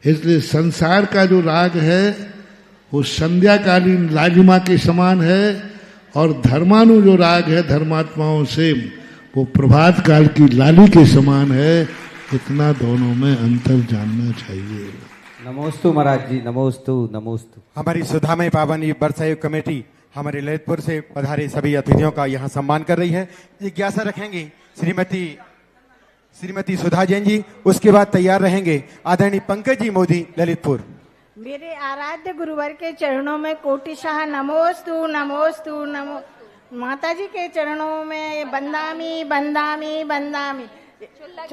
इसलिए संसार का जो राग है वो संध्याकालीन लालिमा के समान है, और धर्मानु जो राग है धर्मात्माओं से वो प्रभात काल की लाली के समान है। इतना दोनों में अंतर जानना चाहिए। नमोस्तु महाराज जी, नमोस्तु नमोस्तु। हमारी सुधामय पावन वर्षायु कमेटी हमारे ललितपुर से पधारे सभी अतिथियों का यहाँ सम्मान कर रही है। जिज्ञासा रखेंगी श्रीमती सुधा जैन जी, उसके बाद तैयार रहेंगे आदरणीय पंकज जी मोदी ललितपुर। मेरे आराध्य गुरुवर के चरणों में कोटिशाह नमोस्तु नमोस्तु नमो। माता जी के चरणों में बंदामी बंदामी बंदामी,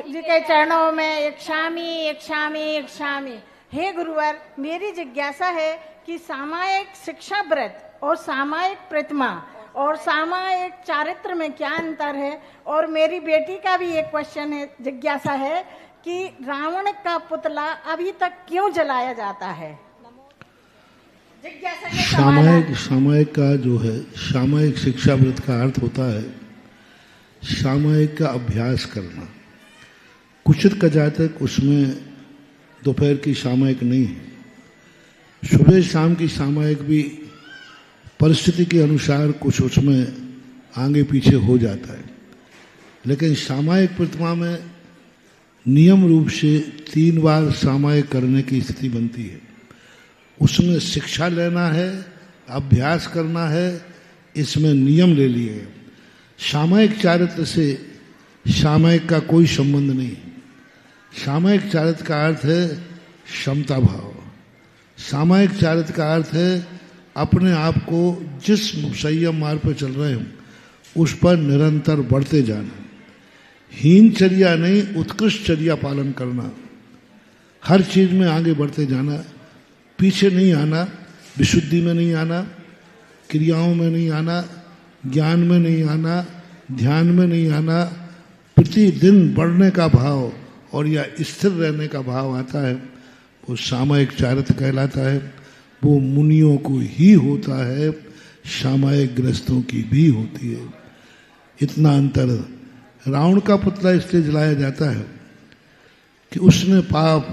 जी के चरणों में इक्षामी इक्षामी इक्षामी। हे गुरुवर, मेरी जिज्ञासा है कि सामायिक शिक्षा व्रत और सामायिक प्रतिमा और सामायिक चारित्र में क्या अंतर है। और मेरी बेटी का भी एक क्वेश्चन है, जिज्ञासा है कि रावण का पुतला अभी तक क्यों जलाया जाता है। सामायिक का जो है, सामायिक शिक्षा व्रत का अर्थ होता है सामायिक का अभ्यास करना। कुचित का जातक उसमें दोपहर की सामायिक नहीं है, सुबह शाम की सामायिक भी परिस्थिति के अनुसार कुछ उसमें आगे पीछे हो जाता है। लेकिन सामायिक प्रतिमा में नियम रूप से 3 बार सामायिक करने की स्थिति बनती है। उसमें शिक्षा लेना है, अभ्यास करना है, इसमें नियम ले लिए। सामायिक चारित्र से सामायिक का कोई संबंध नहीं। सामायिक चारित्र का अर्थ है क्षमता भाव। सामायिक चारित्र का अर्थ है अपने आप को जिस संयम मार्ग पर चल रहे हो उस पर निरंतर बढ़ते जाना। हीनचर्या नहीं, उत्कृष्ट चर्या पालन करना। हर चीज में आगे बढ़ते जाना, पीछे नहीं आना, विशुद्धि में नहीं आना, क्रियाओं में नहीं आना, ज्ञान में नहीं आना, ध्यान में नहीं आना। प्रतिदिन बढ़ने का भाव और या स्थिर रहने का भाव आता है, वो सामायिक चारित्र कहलाता है। वो मुनियों को ही होता है, सामायिक ग्रस्तों की भी होती है। इतना अंतर। रावण का पुतला इसलिए जलाया जाता है कि उसने पाप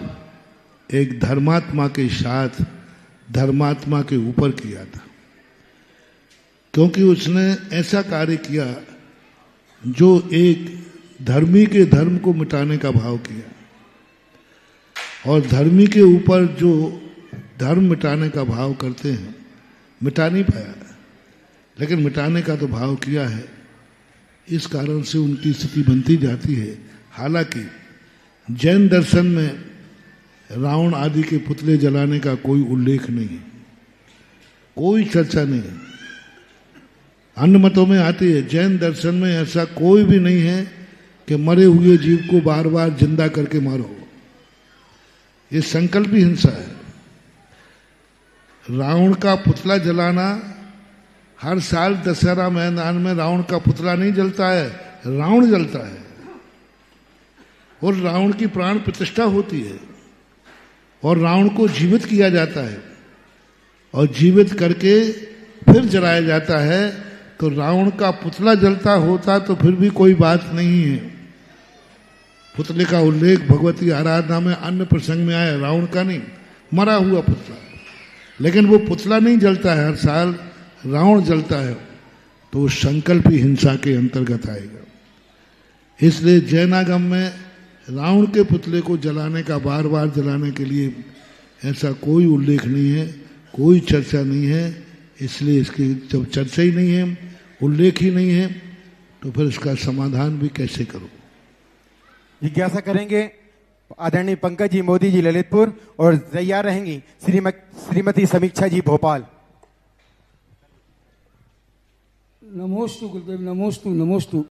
एक धर्मात्मा के साथ धर्मात्मा के ऊपर किया था, क्योंकि उसने ऐसा कार्य किया जो एक धर्मी के धर्म को मिटाने का भाव किया, और धर्मी के ऊपर जो धर्म मिटाने का भाव करते हैं, मिटा नहीं पाया, लेकिन मिटाने का तो भाव किया है। इस कारण से उनकी स्थिति बनती जाती है। हालांकि जैन दर्शन में रावण आदि के पुतले जलाने का कोई उल्लेख नहीं है, कोई चर्चा नहीं है। अन्य मतों में आती है, जैन दर्शन में ऐसा कोई भी नहीं है कि मरे हुए जीव को बार बार जिंदा करके मारो। ये संकल्प ही हिंसा है। रावण का पुतला जलाना, हर साल दशहरा मैदान में रावण का पुतला नहीं जलता है, रावण जलता है, और रावण की प्राण प्रतिष्ठा होती है, और रावण को जीवित किया जाता है, और जीवित करके फिर जलाया जाता है। तो रावण का पुतला जलता होता तो फिर भी कोई बात नहीं है। पुतले का उल्लेख भगवती आराधना में अन्य प्रसंग में आया, रावण का नहीं, मरा हुआ पुतला। लेकिन वो पुतला नहीं जलता है, हर साल रावण जलता है, तो वो संकल्प ही हिंसा के अंतर्गत आएगा। इसलिए जैनागम में रावण के पुतले को जलाने का, बार बार जलाने के लिए ऐसा कोई उल्लेख नहीं है, कोई चर्चा नहीं है। इसलिए इसकी जब चर्चा ही नहीं है, उल्लेख ही नहीं है, तो फिर इसका समाधान भी कैसे करो। जिज्ञासा करेंगे आदरणीय पंकज जी मोदी जी ललितपुर, और तैयार रहेंगी श्रीमती समीक्षा जी भोपाल। नमोस्तु गुरुदेव, नमोस्तु नमोस्तु।